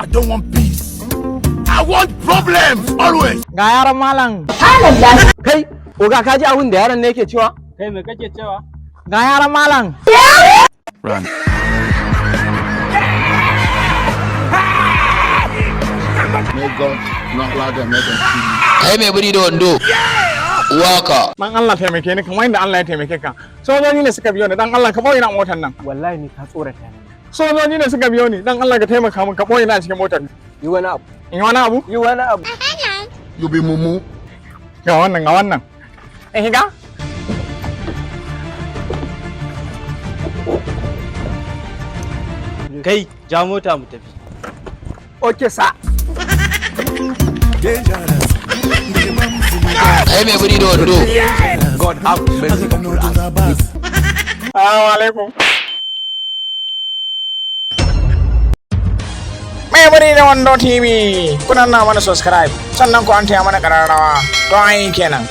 I don't want peace. I want problems always. Ga yaran malam. Kai, oga ka ji abin da yaron ne yake cewa? Kai me kake cewa? Ga yaran malam. Run. May God not allow them make them see you. Kai mai biri da wando waka Dan Allah taimake ni kamar yadda Allah ya taimake ka. Sojoji ne suka biyo ni dan Allah ka boye na motar nan. Wallahi ni ka tsorata ni. Sojoji ne suka biyo ni dan Allah ka taimaka min ka boye na cikin motar. Yi wani abu. In yi wani abu? Yi wani abu. You be mumu. Ga wannan. Higa? Kai ja mota mu tafi. Okay sa. kai mai biri da wando God have mercy upon us. Assalamu alaikum. Mai bari da wando TV. Kuna na mana subscribe. Sannan ku an taya mana kararrawa. Don ayi kenan.